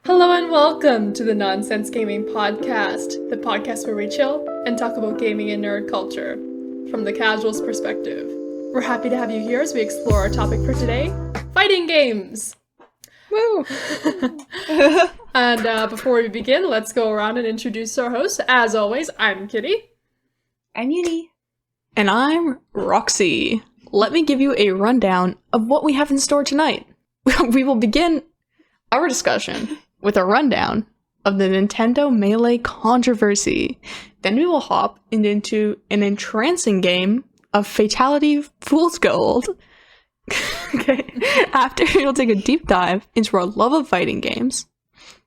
Hello and welcome to the Nonsense Gaming Podcast, the podcast where we chill and talk about gaming and nerd culture from the casual's perspective. We're happy to have you here as we explore our topic for today, fighting games! Woo! And before we begin, let's go around and introduce our hosts. As always, I'm Kitty. I'm Uni. And I'm Roxy. Let me give you a rundown of what we have in store tonight. We will begin our discussion with a rundown of the Nintendo Melee controversy. Then we will hop into an entrancing game of Fatality Fool's Gold. Okay. After, we will take a deep dive into our love of fighting games.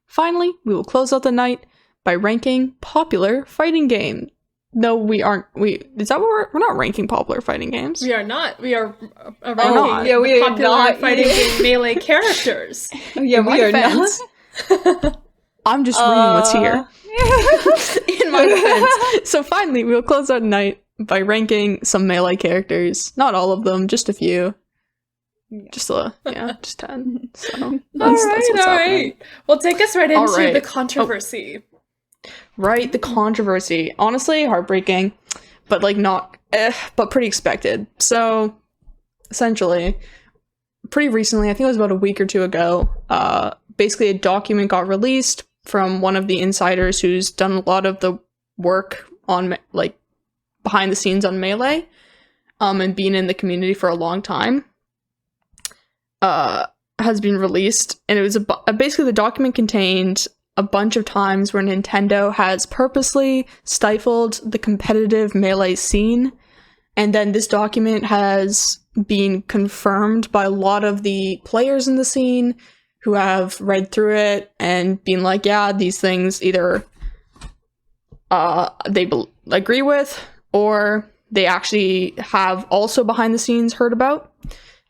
Finally, we will close out the night by ranking popular fighting games. No, we aren't. Is that what we're not ranking popular fighting games? We are not. We are ranking not. popular fighting game Melee characters. Yeah, we are not. I'm just reading what's here. In my defense. So finally, we'll close out the night by ranking some Melee characters. Not all of them, just a few. Just 10. So that's what's happening. Well, take us right into right. the controversy. Right, the controversy. Honestly, heartbreaking, but but pretty expected. So, essentially, pretty recently, I think it was about a week or two ago, basically a document got released from one of the insiders who's done a lot of the work on, behind the scenes on Melee, and been in the community for a long time, has been released, and it was basically the document contained a bunch of times where Nintendo has purposely stifled the competitive Melee scene, and then this document has been confirmed by a lot of the players in the scene who have read through it and been like, yeah, these things either they agree with, or they actually have also behind the scenes heard about.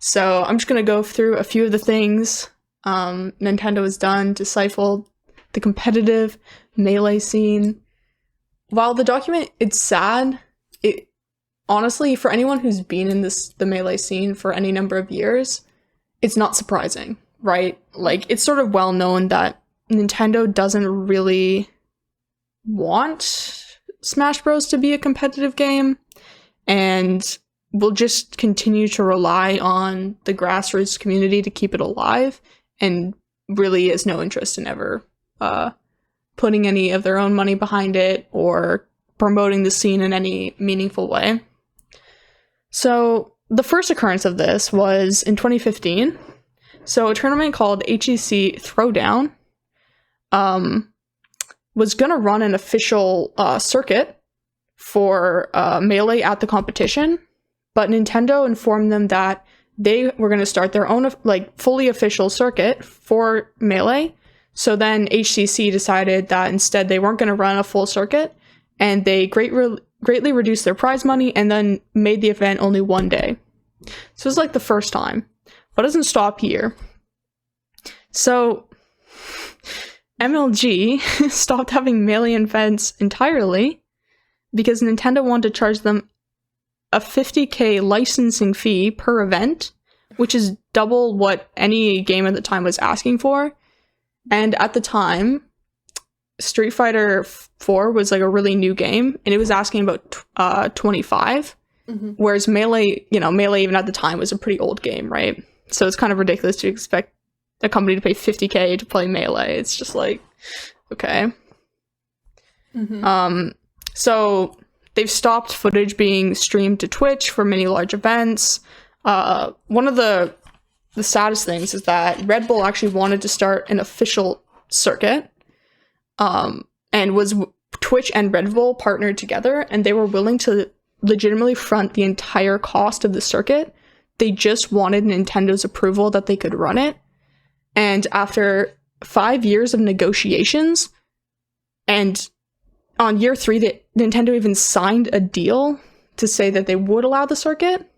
So I'm just going to go through a few of the things Nintendo has done to stifle the competitive Melee scene. While the document, it's sad, it honestly, for anyone who's been in the Melee scene for any number of years, it's not surprising, right? It's sort of well known that Nintendo doesn't really want Smash Bros. To be a competitive game, and will just continue to rely on the grassroots community to keep it alive, and really has no interest in ever putting any of their own money behind it or promoting the scene in any meaningful way. So the first occurrence of this was in 2015. So a tournament called HEC Throwdown was going to run an official circuit for Melee at the competition, but Nintendo informed them that they were going to start their own fully official circuit for Melee. So then HCC decided that instead they weren't going to run a full circuit, and they greatly reduced their prize money and then made the event only one day. So it was the first time. But it doesn't stop here. So MLG stopped having Melee events entirely because Nintendo wanted to charge them a $50,000 licensing fee per event, which is double what any game at the time was asking for. And at the time, Street Fighter 4 was a really new game, and it was asking about 25, whereas Melee even at the time was a pretty old game, right? So it's kind of ridiculous to expect a company to pay $50,000 to play Melee. It's just okay. So they've stopped footage being streamed to Twitch for many large events. One of the saddest things is that Red Bull actually wanted to start an official circuit, and was Twitch and Red Bull partnered together, and they were willing to legitimately front the entire cost of the circuit. They just wanted Nintendo's approval that they could run it. And after 5 years of negotiations, and on year 3, Nintendo even signed a deal to say that they would allow the circuit.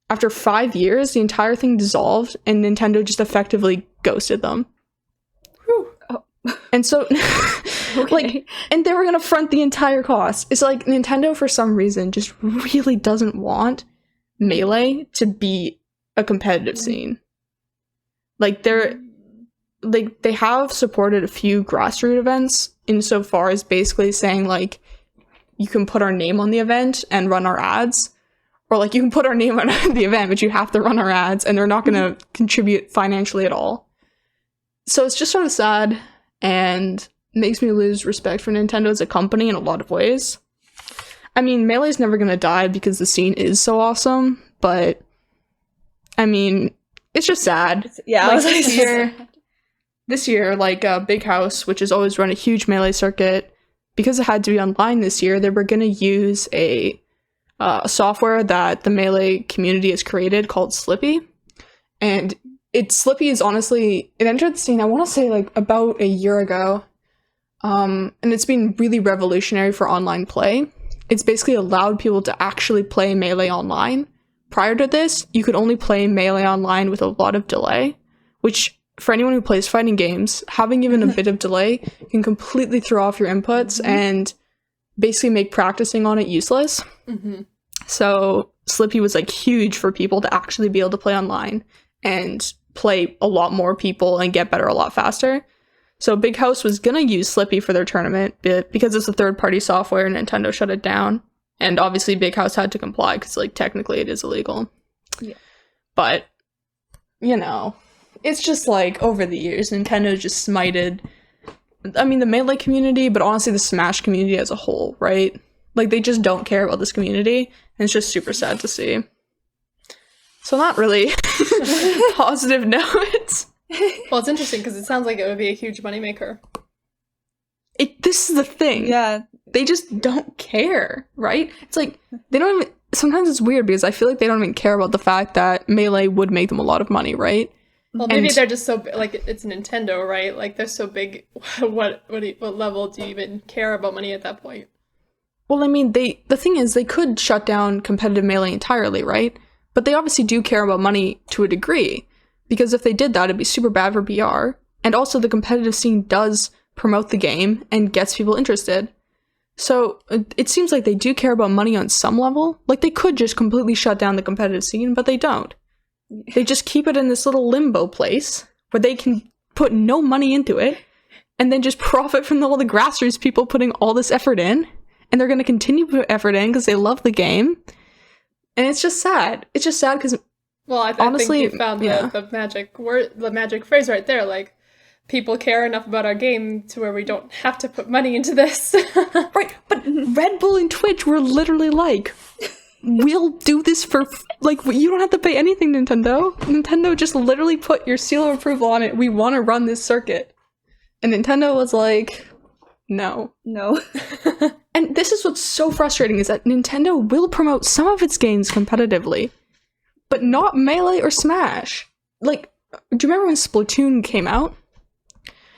After 5 years, the entire thing dissolved, and Nintendo just effectively ghosted them. Oh. And so, Okay. and they were gonna front the entire cost. It's Nintendo, for some reason, just really doesn't want Melee to be a competitive scene. like, they have supported a few grassroots events insofar as basically saying, like, you can put our name on the event and run our ads. Or, like, you can put our name on the event, but you have to run our ads, and they're not going to contribute financially at all. So it's just sort of sad, and makes me lose respect for Nintendo as a company in a lot of ways. I mean, Melee's never going to die because the scene is so awesome, but, I mean, it's just sad. Yeah, Like, this year, like, Big House, which has always run a huge Melee circuit, because it had to be online this year, they were going to use a software that the Melee community has created called Slippy. And Slippy is honestly, it entered the scene, I want to say, like, about a year ago. And it's been really revolutionary for online play. It's basically allowed people to actually play Melee online. Prior to this, you could only play Melee online with a lot of delay, which, for anyone who plays fighting games, having even a bit of delay can completely throw off your inputs and basically make practicing on it useless. So Slippy was, like, huge for people to actually be able to play online and play a lot more people and get better a lot faster. So Big House was gonna use Slippy for their tournament, but because it's a third-party software, Nintendo shut it down. And obviously Big House had to comply because, like, technically it is illegal. Yeah. But, you know, it's just, like, over the years, Nintendo just smited, I mean, the Melee community, but honestly the Smash community as a whole, right? Like, they just don't care about this community, and it's just super sad to see. So not really positive notes. Well, it's interesting because it sounds like it would be a huge moneymaker. This is the thing. Yeah. They just don't care, right? It's like, they don't even, sometimes it's weird because I feel like they don't even care about the fact that Melee would make them a lot of money, right? Well, maybe they're just so, like, it's Nintendo, right? Like, they're so big, what level do you even care about money at that point? Well, I mean, the thing is, they could shut down competitive Melee entirely, right? But they obviously do care about money to a degree, because if they did that, it'd be super bad for PR, and also the competitive scene does promote the game and gets people interested. So it seems like they do care about money on some level. Like, they could just completely shut down the competitive scene, but they don't. They just keep it in this little limbo place where they can put no money into it and then just profit from all the grassroots people putting all this effort in. And they're going to continue to put effort in because they love the game. And it's just sad. It's just sad because, well, I honestly, think you found the magic word, the magic phrase right there. Like, people care enough about our game to where we don't have to put money into this. Right, but Red Bull and Twitch were literally like, we'll do this for, like, you don't have to pay anything, Nintendo. Nintendo just literally put your seal of approval on it. We want to run this circuit. And Nintendo was like, no. No. And this is what's so frustrating, is that Nintendo will promote some of its games competitively, but not Melee or Smash. Like, do you remember when Splatoon came out?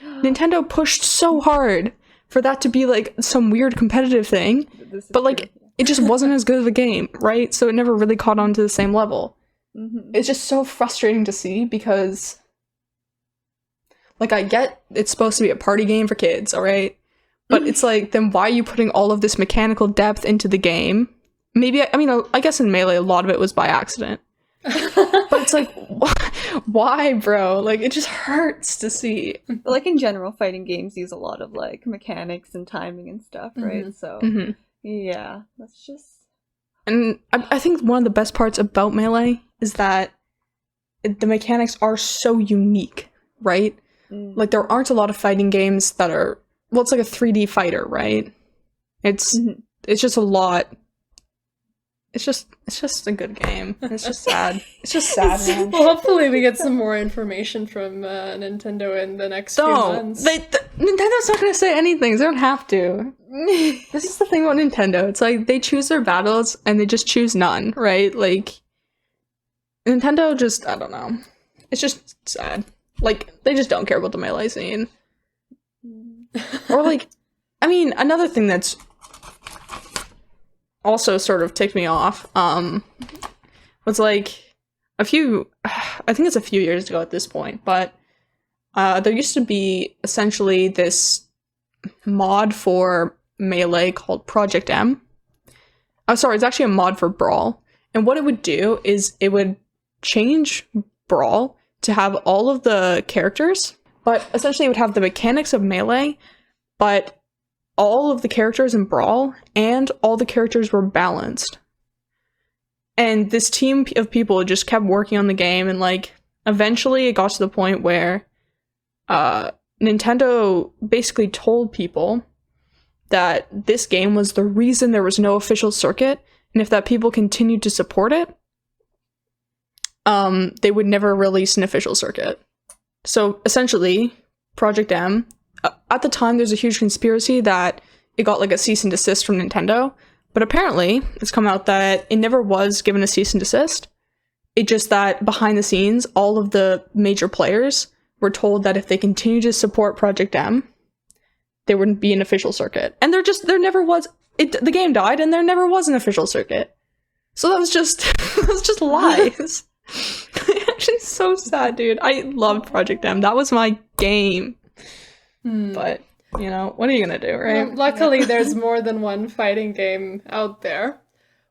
Nintendo pushed so hard for that to be, like, some weird competitive thing, but, like, it just wasn't as good of a game, right? So it never really caught on to the same level. It's just so frustrating to see because, like, I get it's supposed to be a party game for kids, alright? But it's like, then why are you putting all of this mechanical depth into the game? Maybe, I mean, I guess in Melee, a lot of it was by accident. But it's like, why, bro? Like, it just hurts to see. But, like, in general, fighting games use a lot of, like, mechanics and timing and stuff, right? So, yeah, that's just... And I think one of the best parts about Melee is that the mechanics are so unique, right? Like, there aren't a lot of fighting games that are... Well, it's like a 3D fighter, right? It's just a lot. It's just a good game. It's just sad. It's just sad, man. Well, hopefully we get some more information from Nintendo in the next few months. Nintendo's not going to say anything. They don't have to. This is the thing about Nintendo. It's like, they choose their battles, and they just choose none, right? Like, Nintendo just, I don't know. It's just sad. Like, they just don't care about the Melee scene. Or, like, I mean, another thing that's also sort of ticked me off, was, like, I think it's a few years ago at this point, but there used to be essentially this mod for Melee called Project M. Oh, sorry, it's actually a mod for Brawl. And what it would do is it would change Brawl to have all of the characters but essentially it would have the mechanics of Melee, but all of the characters in Brawl and all the characters were balanced. And this team of people just kept working on the game, and like eventually it got to the point where Nintendo basically told people that this game was the reason there was no official circuit, and if that people continued to support it, they would never release an official circuit. So essentially, Project M, at the time there's a huge conspiracy that it got like a cease and desist from Nintendo, but apparently it's come out that it never was given a cease and desist. It just that behind the scenes, all of the major players were told that if they continue to support Project M, there wouldn't be an official circuit. And there never was, the game died and there never was an official circuit. So that was just lies. Actually so sad, dude. I loved Project M. That was my game. But, you know, what are you gonna do, right? Luckily, there's more than one fighting game out there,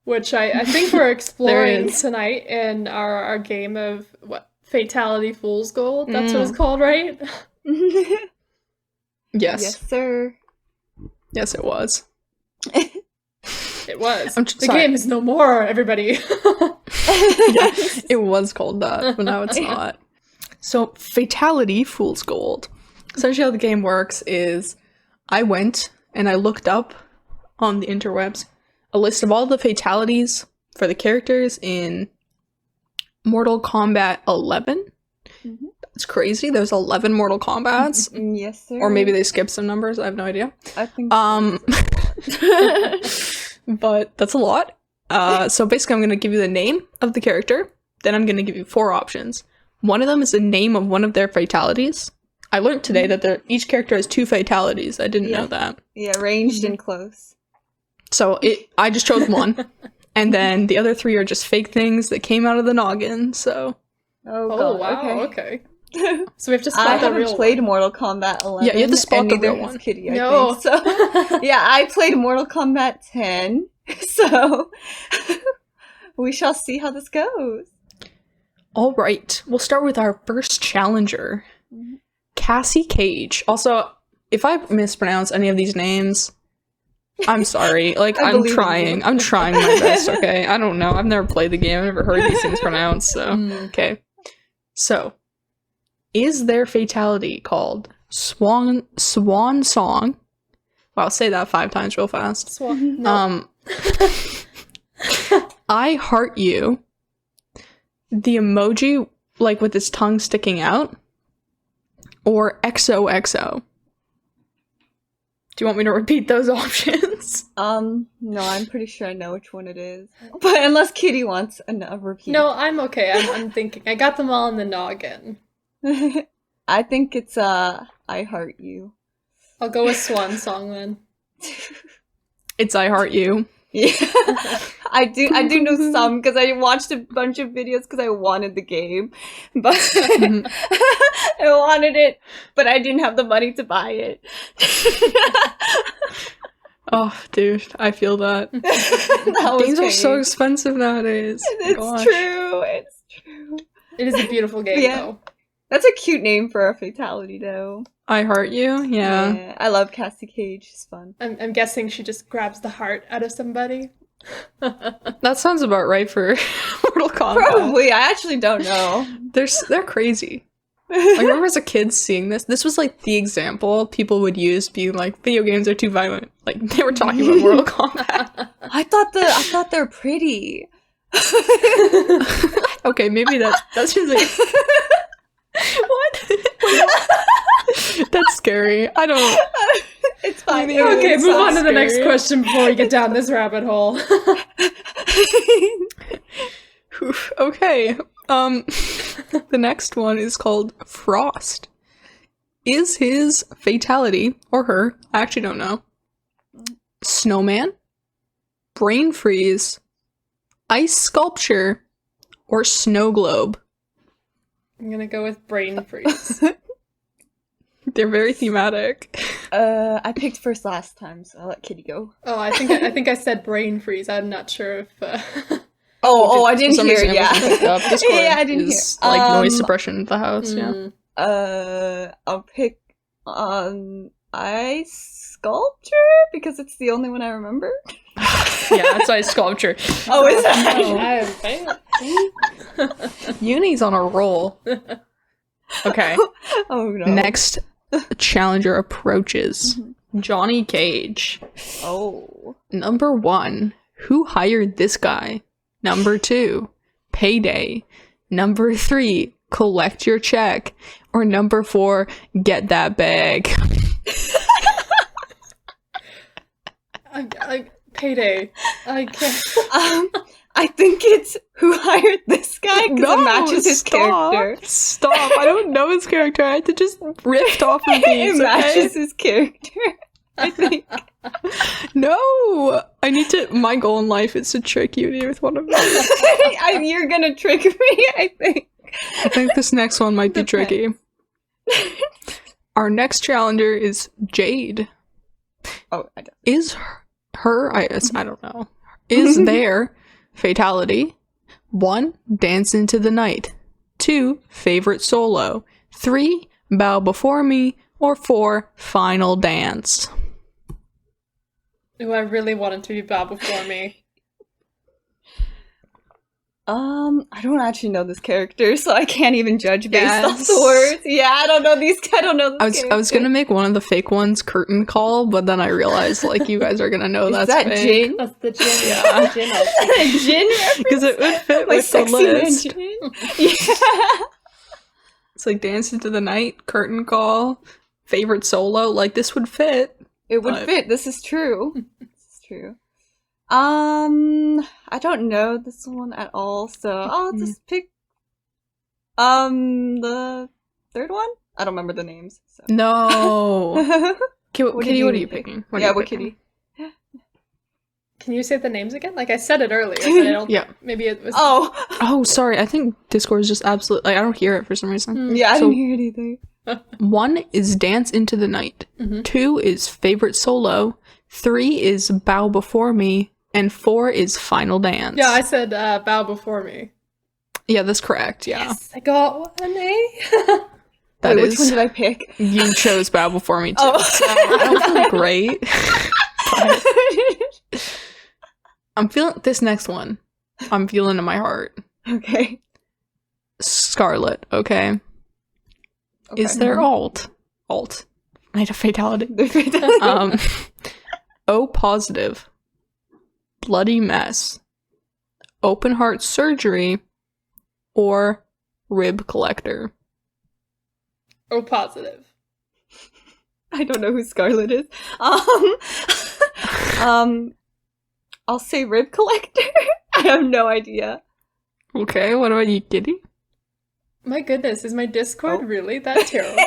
which I think we're exploring tonight in our game of, Fatality Fool's Gold? That's what it's called, right? Yes. Yes, sir. Yes, it was. It was. The game is no more, everybody. It was called that, but now it's not. So, Fatality Fool's Gold. Essentially how the game works is I went and I looked up on the interwebs a list of all the fatalities for the characters in Mortal Kombat 11. Mm-hmm. That's crazy. There's 11 Mortal Kombats. Yes, sir. Or maybe they skipped some numbers. I have no idea. I think but that's a lot. So basically I'm going to give you the name of the character. Then I'm going to give you 4 options. One of them is the name of one of their fatalities. I learned today that each character has 2 fatalities. I didn't know that. Yeah, ranged and close. So I just chose one. And then the other 3 are just fake things that came out of the noggin, so... Oh God, wow, okay. So we have to spot I the real haven't played Mortal Kombat 11. Yeah, you have to spot the real one. Kitty, I think. So, yeah, I played Mortal Kombat 10, so we shall see how this goes. All right, we'll start with our first challenger, Cassie Cage. Also, if I mispronounce any of these names, I'm sorry. Like, I'm trying my best, okay? I don't know. I've never played the game. I've never heard these things pronounced, so... Okay. So, is their fatality called Swan Song? Wow, say that 5 times real fast. Swan. No. I Heart You. The emoji, like, with its tongue sticking out. Or XOXO. Do you want me to repeat those options? No, I'm pretty sure I know which one it is. But unless Kitty wants a repeat. No, I'm okay. I'm thinking. I got them all in the noggin. I think it's, I Heart You. I'll go with Swan Song then. It's I Heart You. Yeah. I do know some because I watched a bunch of videos because I wanted the game, but I wanted it, but I didn't have the money to buy it. Oh, dude, I feel that. Games are so expensive nowadays. It's true. It's true. It is a beautiful game, though. That's a cute name for a fatality, though. I Heart You? Yeah. I love Cassie Cage. She's fun. I'm guessing she just grabs the heart out of somebody. That sounds about right for Mortal Kombat. Probably. I actually don't know. They're crazy. I remember as a kid seeing this. This was like the example people would use being like, video games are too violent. Like, they were talking about Mortal Kombat. I thought they're pretty. Okay, maybe that's just like... What? That's scary. I don't... It's fine. Okay, move on to the next question before we get down this rabbit hole. Okay. The next one is called Frost. Is his fatality, or her, I actually don't know, snowman, brain freeze, ice sculpture, or snow globe? I'm gonna go with brain freeze. They're very thematic. I picked first last time, so I'll let Kitty go. Oh, I think I said brain freeze. I'm not sure if... I didn't hear it, yeah. Discord yeah, I didn't is, hear. Like, noise suppression at the house, yeah. I'll pick ice sculpture because it's the only one I remember. Yeah, it's ice sculpture. Oh, is that? No, I am failing. Uni's on a roll. Okay. Oh no. Next challenger approaches. Johnny Cage. Oh. Number 1, who hired this guy? Number 2, payday. Number 3, collect your check. Or number 4, get that bag. Payday. I can't. I think it's who hired this guy because it matches his character. Stop. I don't know his character. I had to just riff off of these. It matches his character, I think. No! I need to. My goal in life is to trick Uni with one of them. You're gonna trick me, I think. I think this next one might be tricky. Our next challenger is Jade. Oh, I don't. Is I don't know. Is there fatality? 1, dance into the night. 2, favorite solo. 3, bow before me. Or 4, final dance. Ooh, I really wanted to be bow before me. I don't actually know this character, so I can't even judge based off the words. Yeah, I don't know these. I don't know. I was gonna make one of the fake ones curtain call, but then I realized like you guys are gonna know Is that's that fake. Jin? That's the Jin. Yeah. Jin outfit. Jin? Because it would fit Like with the sexy man list. Jin? Yeah. It's like dance into the night, curtain call, favorite solo. Like this would fit. It would But- fit. This is true. This is true. I don't know this one at all, so I'll just pick the third one. I don't remember the names. So. No. Kitty, What did what are you you picking? pick? What are Yeah, you what picking? kitty? Can you say the names again? Like I said it earlier, but I don't. Yeah. Maybe it was. Oh, sorry. I think Discord is just absolutely. Like, I don't hear it for some reason. Yeah, I So- didn't hear it either. 1 is dance into the night. 2 is favorite solo. 3 is bow before me. And 4 is final dance. Yeah, I said bow before me. Yeah, that's correct. Yeah. Yes, I got an A. That Wait, is. which one did I pick? You chose bow before me too. Oh. So I don't feel great. I'm feeling this next one. I'm feeling in my heart. Okay. Scarlet, okay? Is there alt? Night of fatality. O positive. Bloody mess. Open heart surgery. Or rib collector. O positive. I don't know who Scarlet is. I'll say rib collector. I have no idea. Okay, what about you, Kitty? My goodness, is my Discord really that terrible?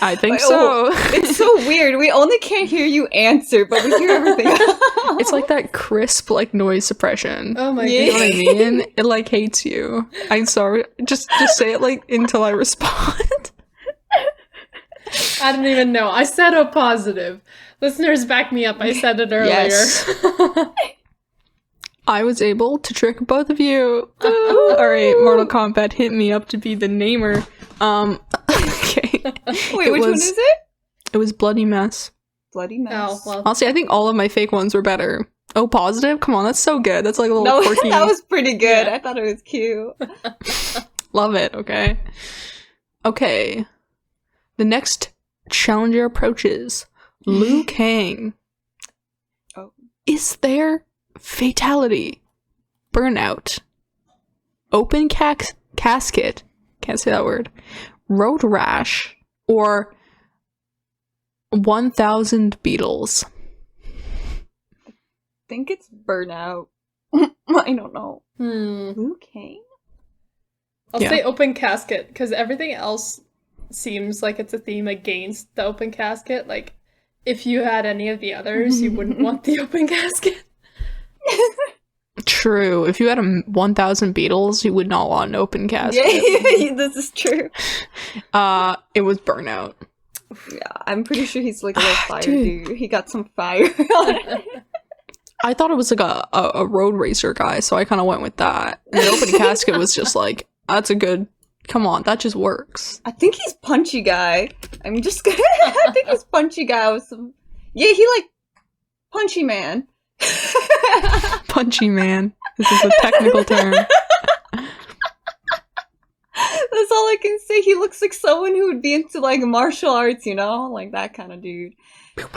I think Wait, so. It's so weird. We only can't hear you answer, but we hear everything else. It's like that crisp, like, noise suppression. Oh my Yeah. You know what I goodness. mean? It like hates you. I'm sorry. Just say it like until I respond. I didn't even know. I said O positive. Listeners, back me up. I said it earlier. Yes. I was able to trick both of you. Alright, Mortal Kombat hit me up to be the namer. Okay. Wait, which one is it? It was Bloody Mess. Bloody Oh, mess. well. Honestly, I think all of my fake ones were better. Oh, positive? Come on, that's so good. That's like a little No, quirky. that was pretty good. Yeah. I thought it was cute. Love it, okay. Okay. The next challenger approaches Liu Kang. Oh. Is there fatality? Burnout. Open casket. Can't say that word. Road rash. Or 1,000 beetles. I think it's burnout. I don't know. Liu Kang? I'll Yeah. say open casket because everything else seems like it's a theme against the open casket. Like, if you had any of the others, you wouldn't want the open casket. True. If you had 1,000 beetles, you would not want an open casket. Yeah, this is true. It was burnout. Yeah, I'm pretty sure he's like a little fire Dude. dude. He got some fire on it. I thought it was like a road racer guy, so I kind of went with that. And the open casket was just like, that's a good Come on, that just works. I think he's Punchy Guy. I'm just gonna. I think he's Punchy Guy with some. Yeah, he like Punchy Man. Punchy Man. This is a technical term. That's all I can say. He looks like someone who would be into like martial arts, you know, like that kind of dude. Gotta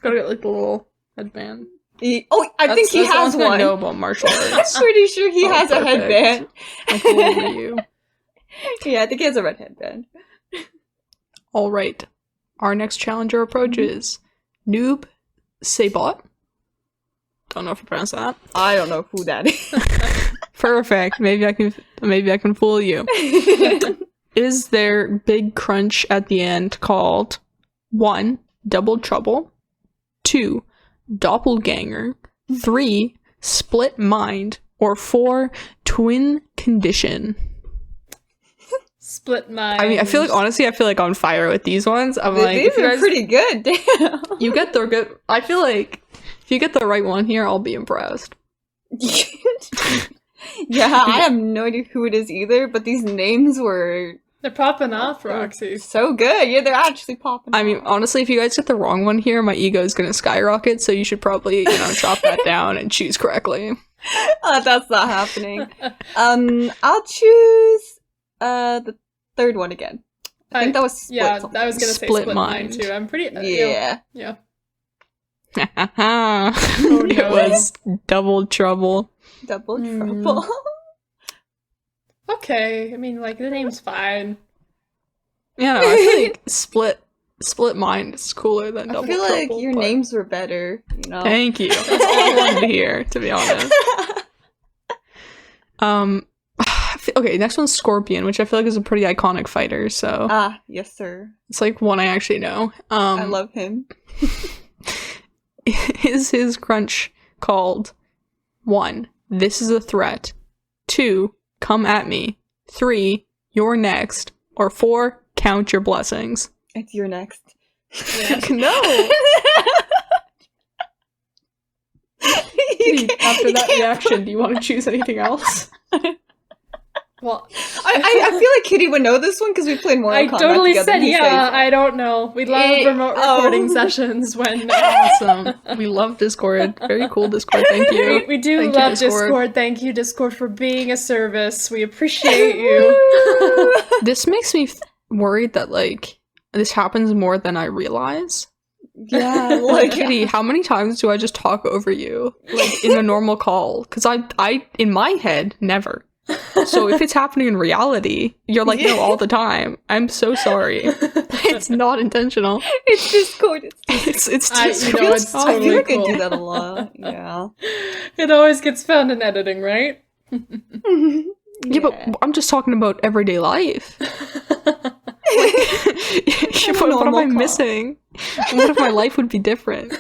get like the little headband. I think he has one. I know about martial arts. I'm pretty sure he has a headband. How cool are you? Yeah, I think he has a red headband. All right. Our next challenger approaches Noob Sabot. Don't know if I pronounced that. I don't know who that is. Perfect. Maybe I can fool you. Is there big crunch at the end called 1. Double Trouble, 2. Doppelganger, 3. Split Mind, or 4. Twin Condition? Split Mind. I mean, I feel like on fire with these ones. I'm like, these are pretty good. Damn. You get the good. I feel like if you get the right one here, I'll be impressed. Yeah, I have no idea who it is either, but these names were... They're popping off, Roxy. So good. Yeah, they're actually popping off. I mean, honestly, if you guys get the wrong one here, my ego is going to skyrocket, so you should probably, chop that down and choose correctly. That's not happening. I'll choose the third one again. I think that was Split. Yeah, I was going to say Split Mind, too. I'm pretty... Yeah. Yeah. Oh, no. It was Double Trouble. Double Trouble. Okay, I mean, like, the name's fine. Yeah, no, I feel like Split Mind is cooler than Double Trouble. I feel like your names were better, Thank you. That's all I wanted to hear, to be honest. Okay, next one's Scorpion, which I feel like is a pretty iconic fighter, so... yes, sir. It's like one I actually know. I love him. Is his crunch called 1. This is a threat, 2. Come at me, 3. You're next, or 4. Count your blessings? It's You're Next. Yeah. No! After that reaction, do you want to choose anything else? Well, I feel like Kitty would know this one because we played Mortal Kombat totally together. said, yeah, I don't know. We love remote recording sessions when... Awesome. We love Discord. Very cool, Discord. Thank you. We do Thank you, love Discord. Thank you, Discord, for being a service. We appreciate you. This makes me worried that, like, this happens more than I realize. Yeah, like... Kitty, how many times do I just talk over you, like, in a normal call? Because I, in my head, never. So if it's happening in reality, you're like, no, all the time. I'm so sorry. It's not intentional. It's Discord. It's Discord. It's totally I feel like cool. I do that a lot. Yeah. It always gets found in editing, right? Yeah, but I'm just talking about everyday life. What am I missing? What if my life would be different?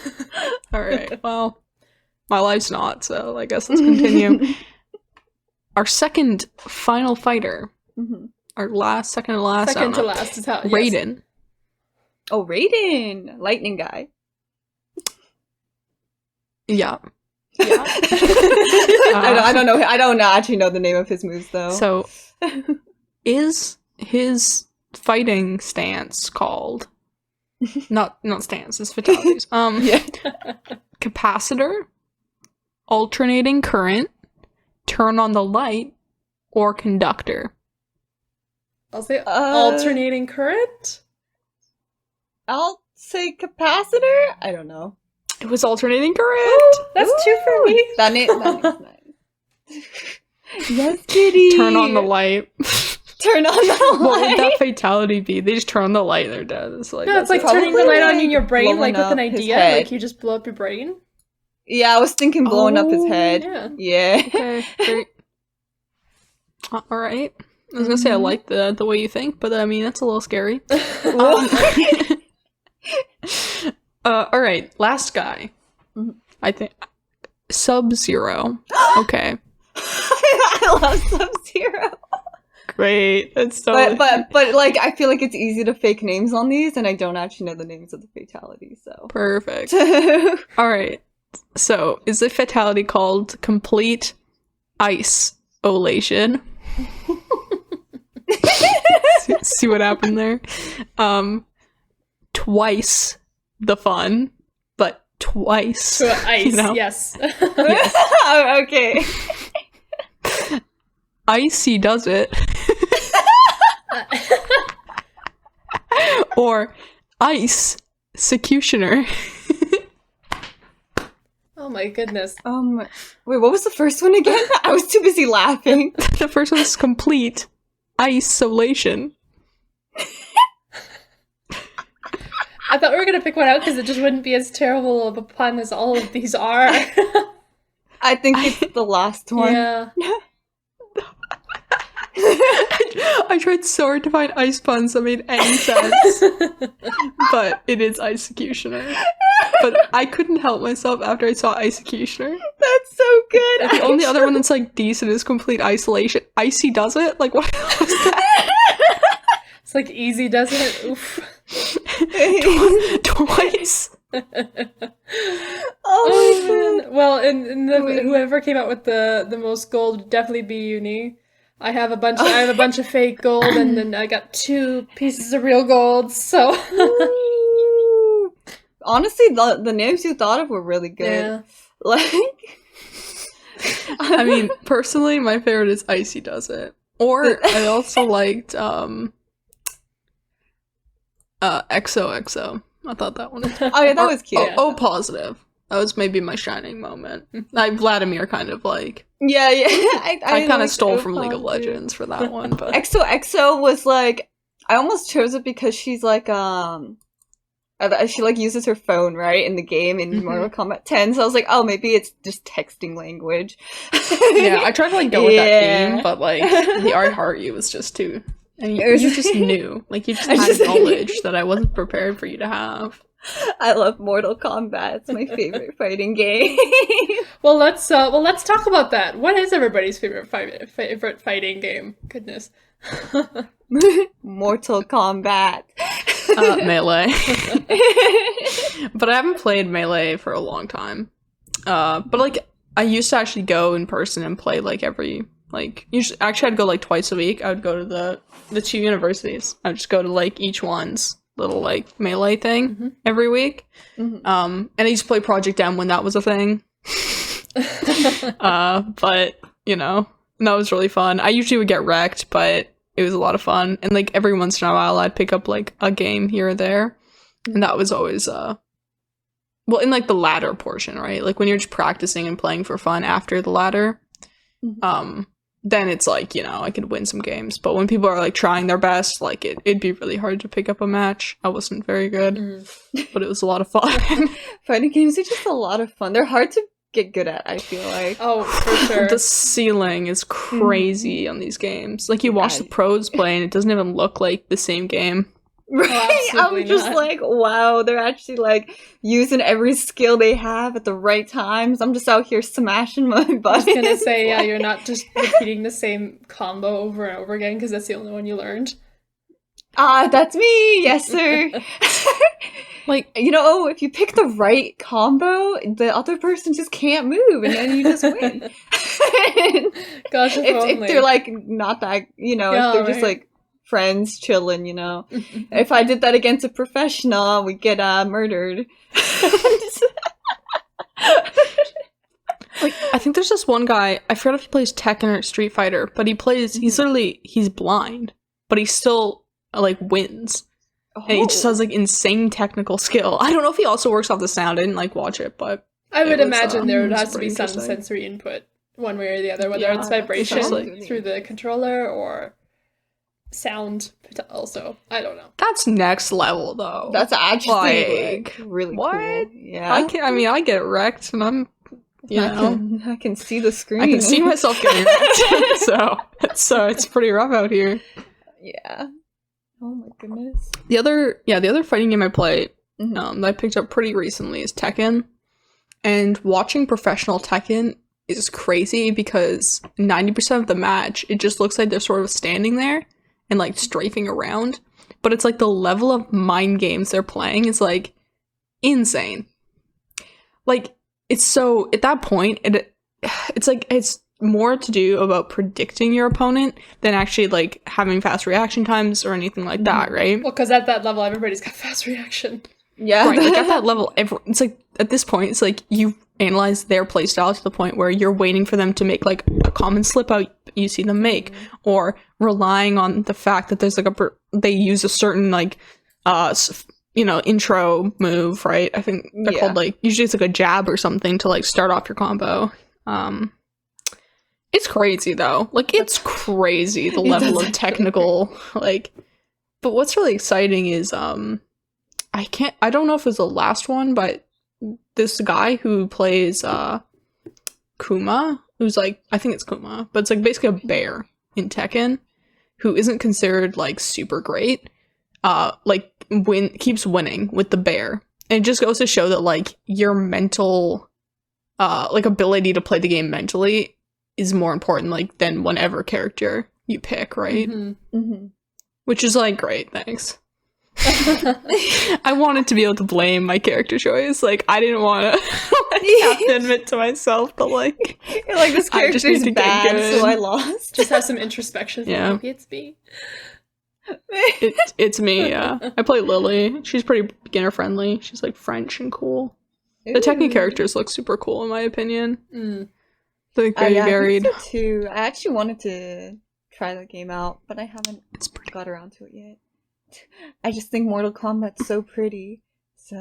Alright, well, my life's not, so I guess let's continue. Our second final fighter. Our second to last. Second to last is how... Yes. Raiden. Oh, Raiden! Lightning guy. Yeah. I don't know. I don't actually know the name of his moves, though. So, is his fighting stance called... not stance, it's fatalities. Capacitor, alternating current, turn on the light, or conductor? I'll say alternating current? I'll say capacitor? I don't know. It was alternating current! Ooh, that's 2 for me. That name's nice. Yes, Kitty! Turn on the light. Turn on the light! What would that fatality be? They just turn on the light and they're dead. It's like, No, it's like turning the light on in your brain, like with an idea. Like you just blow up your brain. Yeah, I was thinking blowing up his head. Yeah. Okay, great. Alright. I was gonna say I like the way you think, but I mean, that's a little scary. Alright, last guy. I think Sub-Zero. Okay. I love Sub-Zero. Great. That's so but like I feel like it's easy to fake names on these and I don't actually know the names of the fatalities, so. Perfect. Alright. So, is the fatality called complete isolation? see what happened there. Twice the fun, but twice. To ice, you know? yes. Yes. Oh, okay. Icy does it. Or ice executioner. Oh my goodness. Wait, what was the first one again? I was too busy laughing. The first one's complete isolation. I thought we were going to pick one out because it just wouldn't be as terrible of a pun as all of these are. I think it's the last one. Yeah. I tried so hard to find ice puns that made any sense, but it is executioner. But I couldn't help myself after I saw executioner. That's so good. The only other one that's like decent is complete isolation. Icy does it? Like what was that? It's like easy, doesn't it? Oof. Twice. Oh Man. Well, and whoever came out with the most gold would definitely be Uni. I have a bunch of fake gold, and then I got 2 pieces of real gold. So honestly, the names you thought of were really good. yeah. Like, I mean, personally, my favorite is Icy does it. Or I also liked XOXO. I thought that one was oh yeah, that was cute. Yeah. O positive. That was maybe my shining moment. Vladimir kind of like Yeah. I kind of stole from League League of Legends for that one, but XOXO was like, I almost chose it because she's like she like uses her phone right in the game in Mortal Kombat 10, so I was like, oh, maybe it's just texting language. yeah, I tried to like go with that theme, but like the I Heart You was just too. And you just knew, like you just had knowledge that I wasn't prepared for you to have. I love Mortal Kombat. It's my favorite fighting game. Well, let's talk about that. What is everybody's favorite fighting game? Goodness. Mortal Kombat. Melee. But I haven't played Melee for a long time. But like I used to actually go in person and play like usually actually I'd go like twice a week. I would go to the 2 universities. I'd just go to like each one's little like Melee thing every week. And I used to play Project M when that was a thing. But you know, and that was really fun. I usually would get wrecked, but it was a lot of fun. And like every once in a while I'd pick up like a game here or there. And that was always well, in like the ladder portion, right? Like when you're just practicing and playing for fun after the ladder. Then it's like, you know, I could win some games. But when people are like trying their best, like it'd be really hard to pick up a match. I wasn't very good, but it was a lot of fun. Fighting games are just a lot of fun. They're hard to get good at, I feel like. Oh, for sure. The ceiling is crazy on these games. Like you watch the pros play and it doesn't even look like the same game. Right? I'm just not. like, wow, they're actually like using every skill they have at the right times. I'm just out here smashing my buttons. I was gonna say, yeah, you're not just repeating the same combo over and over again because that's the only one you learned. That's me, yes sir. Like, you know, if you pick the right combo, the other person just can't move, and then you just win. Gosh, if they're like not that, you know, Yeah, if they're just right. like friends chilling, you know. If I did that against a professional, we'd get murdered. like I think there's this one guy, I forgot if he plays Tekken or Street Fighter, but he's blind, but he still like wins. And he just has like insane technical skill. I don't know if he also works off the sound. I didn't like watch it, but I would was, imagine there would it's have to be pretty some interesting. sensory input one way or the other, whether Yeah, it's that vibration sounds through the controller or sound also. I don't know. That's next level though. That's actually like really what? cool. Yeah, I get wrecked and I'm I can see the screen. I can see myself getting wrecked. so it's pretty rough out here. Yeah. Oh my goodness. The other fighting game I play that I picked up pretty recently is Tekken. And watching professional Tekken is crazy because 90% of the match, it just looks like they're sort of standing there and like strafing around. But it's like the level of mind games they're playing is like insane. Like it's so, at that point, it's like, it's more to do about predicting your opponent than actually like having fast reaction times or anything like that, right? Well, because at that level, everybody's got fast reaction. Yeah. Right, like at that level, it's like at this point, it's like you analyze their playstyle to the point where you're waiting for them to make like a common slip out you see them make, or relying on the fact that there's like they use a certain like intro move, right? I think they're called like, usually it's like a jab or something to like start off your combo. It's crazy though. Like it's crazy the level of technical like. But what's really exciting is I don't know if it was the last one, but this guy who plays Kuma, who's like, I think it's Kuma, but it's like basically a bear in Tekken, who isn't considered like super great, keeps winning with the bear. And it just goes to show that like your mental ability to play the game mentally is more important like than whatever character you pick, right? Mm-hmm. Mm-hmm. Which is like, great, thanks. I wanted to be able to blame my character choice. Like, I didn't want to have to admit to myself that, like, you're like, this character's bad, so I lost. Just have some introspection. Yeah. Maybe it's me. It's me, yeah. I play Lily. She's pretty beginner-friendly. She's, like, French and cool. The Tekken characters look super cool, in my opinion. Mm. They're like, very varied. I think so too. I actually wanted to try the game out, but I haven't got around to it yet. I just think Mortal Kombat's so pretty, so...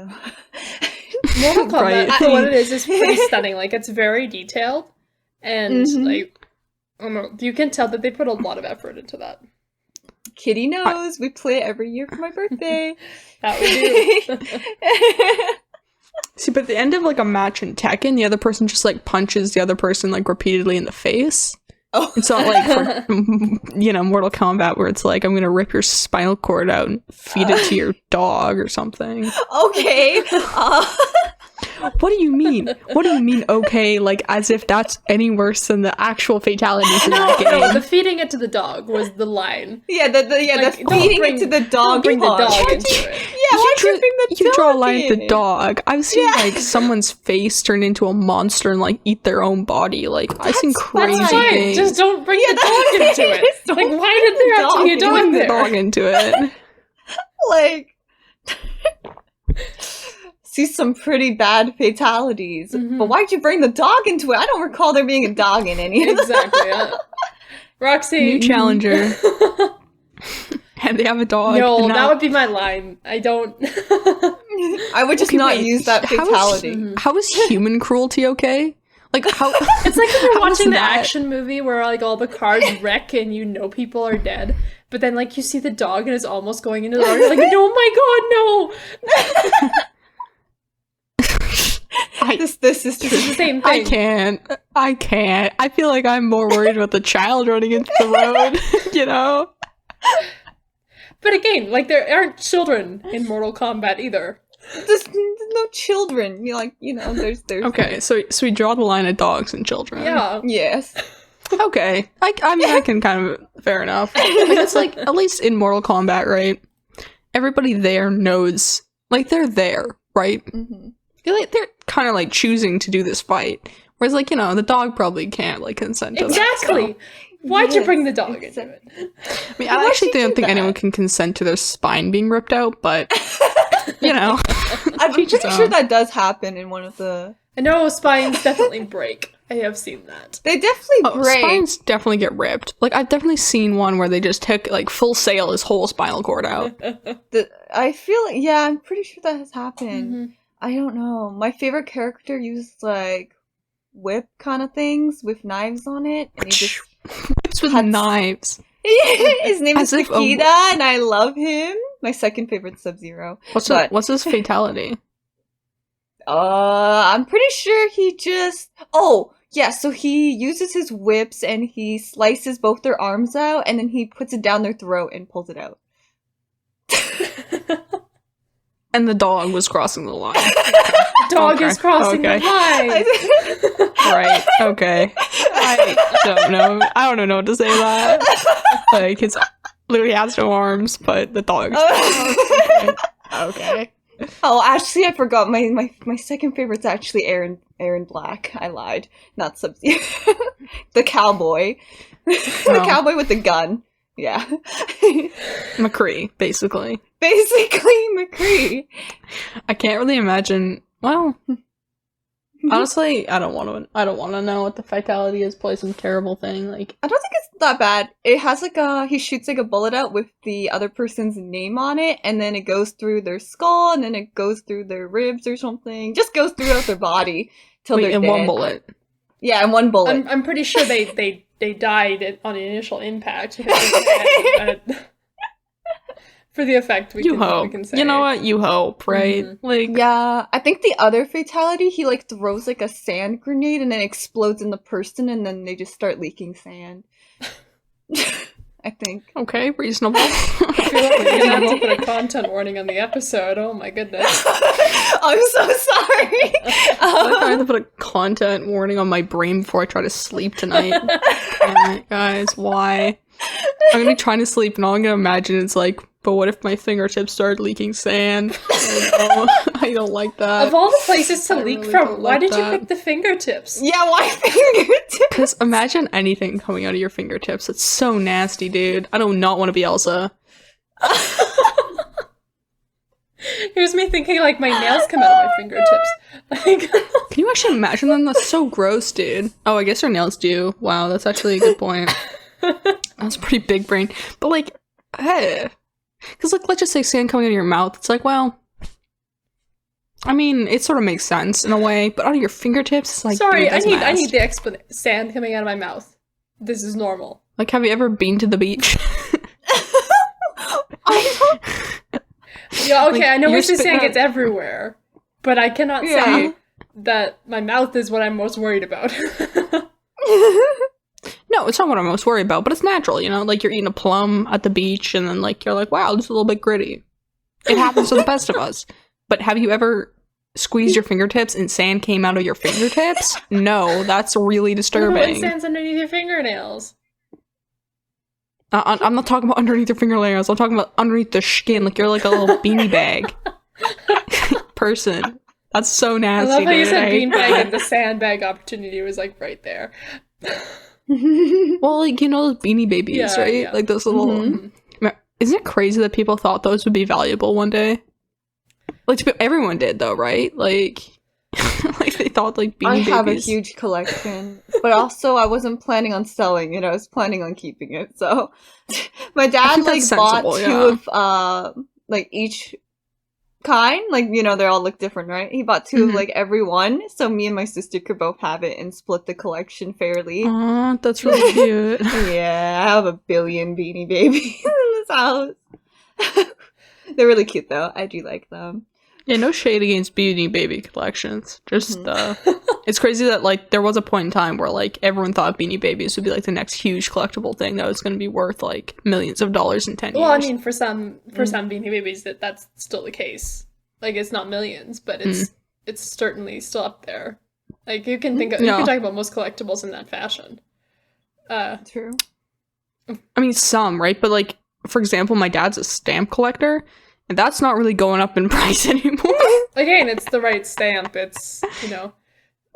Mortal Kombat, Right. for what it is pretty stunning. Like, it's very detailed, and, like, I don't know, you can tell that they put a lot of effort into that. Kitty knows. We play it every year for my birthday. That we do. See, but at the end of, like, a match in Tekken, the other person just, like, punches the other person, like, repeatedly in the face. Oh. It's not like for, Mortal Kombat where it's like, I'm gonna rip your spinal cord out and feed it to your dog or something. Okay. What do you mean? What do you mean, okay? Like, as if that's any worse than the actual fatalities in that game. No, the feeding it to the dog was the line. Yeah, the feeding it to the dog. Don't bring the dog part. into it. Yeah, why'd you bring the dog You draw a line in? at the dog. I've seen, like, someone's face turn into a monster and, like, eat their own body. Like, I've seen crazy That's fine. things. Just don't bring the dog into it. Don't Like, why did there have to be a dog Bring the there? dog into it. Like... see some pretty bad fatalities. But why'd you bring the dog into it? I don't recall there being a dog in any of them. Exactly. Roxy. New challenger. And they have a dog. No, now, that would be my line. I don't... I would just not use that fatality. How is human cruelty okay? Like, how... It's like when you're how is watching the that- action movie where, like, all the cars wreck and people are dead. But then, like, you see the dog and it's almost going into the water. You're like, oh my god, no! This is true. It's the same thing. I can't. I feel like I'm more worried about the child running into the road, you know? But again, like, there aren't children in Mortal Kombat either. There's no children. There's Okay, so we draw the line at dogs and children. Yeah. Yes. Okay. I mean, I can kind of... Fair enough. Like, it's like, at least in Mortal Kombat, right? Everybody there knows... Like, they're there, right? Mm-hmm. They're kind of, like, choosing to do this fight. Whereas, like, the dog probably can't, like, consent to that. Exactly. Why'd you bring the dog into it? I mean, I actually don't think anyone can consent to their spine being ripped out, but, I'm pretty sure that does happen in one of the... I know spines definitely break. I have seen that. They definitely break. Spines definitely get ripped. Like, I've definitely seen one where they just took, like, Full Sail his whole spinal cord out. I feel like, yeah, I'm pretty sure that has happened. Mm-hmm. I don't know. My favorite character uses, like, whip kind of things with knives on it. And he just... Whips with knives. His name is As if Nikita, and I love him. My second favorite Sub-Zero. What's his fatality? I'm pretty sure he just... Oh, yeah, so he uses his whips and he slices both their arms out and then he puts it down their throat and pulls it out. And the dog was crossing the line. Dog is crossing the line. Right, okay. I don't know what to say to that. Like, it's literally has no arms, but the dog's... Okay. Oh, actually, I forgot. My second favorite's actually Aaron Black. I lied. Not Sub-Zero. The cowboy. The cowboy with the gun. Yeah. McCree, basically. Basically, McCree. I can't really imagine. Well, honestly, I don't want to know what the fatality is. Play some terrible thing. Like, I don't think it's that bad. It has like he shoots like a bullet out with the other person's name on it, and then it goes through their skull, and then it goes through their ribs or something. Just goes throughout their body till they're in dead. one bullet. Yeah, in one bullet. I'm pretty sure they died on the initial impact. For the effect, we can say. You know what? You hope, right? Mm-hmm. Like, yeah, I think the other fatality, he like throws like a sand grenade and then explodes in the person, and then they just start leaking sand. I think. Okay, reasonable. I feel like we're gonna have to put a content warning on the episode. Oh my goodness. I'm so sorry. I have to put a content warning on my brain before I try to sleep tonight. Damn it, guys, why? I'm gonna be trying to sleep and all I'm gonna imagine is like, but what if my fingertips started leaking sand? Oh, no, I don't like that. Of all the places to leak really from, don't why like did you that. pick the fingertips? Yeah, why fingertips? Because imagine anything coming out of your fingertips. It's so nasty, dude. I do not want to be Elsa. Here's me thinking like my nails come out of my fingertips. Like, Can you actually imagine them? That's so gross, dude. Oh, I guess your nails do. Wow, that's actually a good point. That's pretty big brain. But like, hey. Because like, let's just say sand coming out of your mouth. It's like, well, I mean, it sort of makes sense in a way, but out of your fingertips, it's like, sorry, dude, I need the sand coming out of my mouth. This is normal. Like, have you ever been to the beach? Yeah, okay, Like, I know you're what you're saying, spitting it's everywhere. But I cannot say that my mouth is what I'm most worried about. No, it's not what I'm most worried about, but it's natural, you know? Like, you're eating a plum at the beach, and then, like, you're like, wow, this is a little bit gritty. It happens to the best of us. But have you ever squeezed your fingertips and sand came out of your fingertips? No, that's really When disturbing. sand's underneath your fingernails. I'm not talking about underneath your fingernails. I'm talking about underneath the skin. Like, you're like a little beanie bag person. That's so I nasty, love how you dude. said I hate beanbag that. and the sandbag opportunity was like right there. Well, like, you know those beanie babies, Yeah, right? yeah. Like those little... Isn't it crazy that people thought those would be valuable one day? Like, everyone did, though, right? Like, like they thought, like, beanie I babies... have a huge collection, but also I wasn't planning on selling it. I was planning on keeping it. So my dad think like that's bought sensible, two yeah. of like each kind. Like, you know, they all look different, right? He bought two of like every one, so me and my sister could both have it and split the collection fairly. Aw, that's really cute. Yeah, I have a billion beanie babies in this house. They're really cute though. I do like them. Yeah, no shade against beanie baby collections. Just, it's crazy that, like, there was a point in time where, like, everyone thought beanie babies would be, like, the next huge collectible thing that was going to be worth, like, millions of dollars in 10 years. Well, I mean, for some Beanie Babies, that's still the case. Like, it's not millions, but it's certainly still up there. Like, you can think of, you can talk about most collectibles in that fashion. True. I mean, some, right? But, like, for example, my dad's a stamp collector, and that's not really going up in price anymore. Again, it's the right stamp. It's, you know,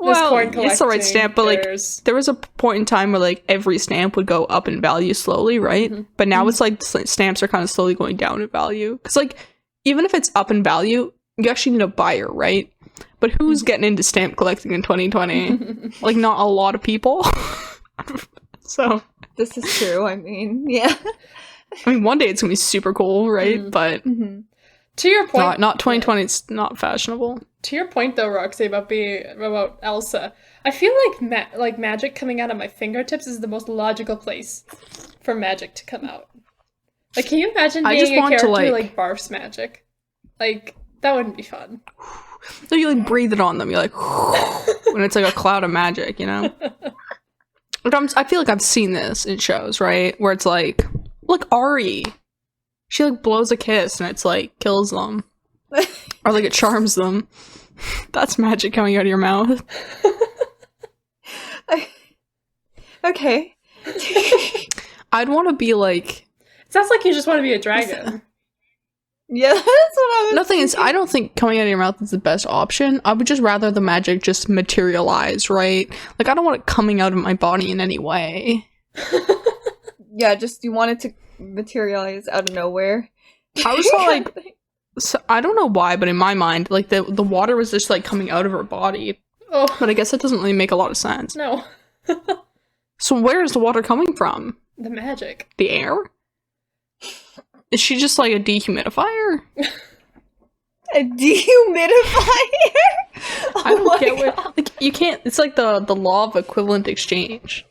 there's coin collecting. It's the right stamp, but, like, there's... there was a point in time where, like, every stamp would go up in value slowly, right? But now it's, like, stamps are kind of slowly going down in value. Because, like, even if it's up in value, you actually need a buyer, right? But who's getting into stamp collecting in 2020? Like, not a lot of people. So... This is true. I mean, yeah. I mean, one day it's gonna be super cool, right? But To your point, not 2020. It's not fashionable. To your point, though, Roxy, about Elsa, I feel like magic coming out of my fingertips is the most logical place for magic to come out. Like, can you imagine I just being a want to, character who, like- barfs magic? Like, that wouldn't be fun. So you like breathe it on them. You're like, when it's like a cloud of magic, you know. Like, I feel like I've seen this in shows, right? Where it's like, look, Ari, she like blows a kiss and it's like kills them, or like it charms them. That's magic coming out of your mouth. Okay. I'd want to be like, It sounds like you just want to be a dragon. Yeah, that's what I was Nothing is. thinking. I don't think coming out of your mouth is the best option. I would just rather the magic just materialize, right? Like I don't want it coming out of my body in any way. Yeah, just you want it to materialize out of nowhere. I was like, so, I don't know why, but in my mind, like the water was just like coming out of her body. Oh, But I guess that doesn't really make a lot of sense. no. So where is the water coming from? The magic. The air? Is she just like a dehumidifier? A dehumidifier? I don't get what. what. Like you can't. It's like the law of equivalent exchange.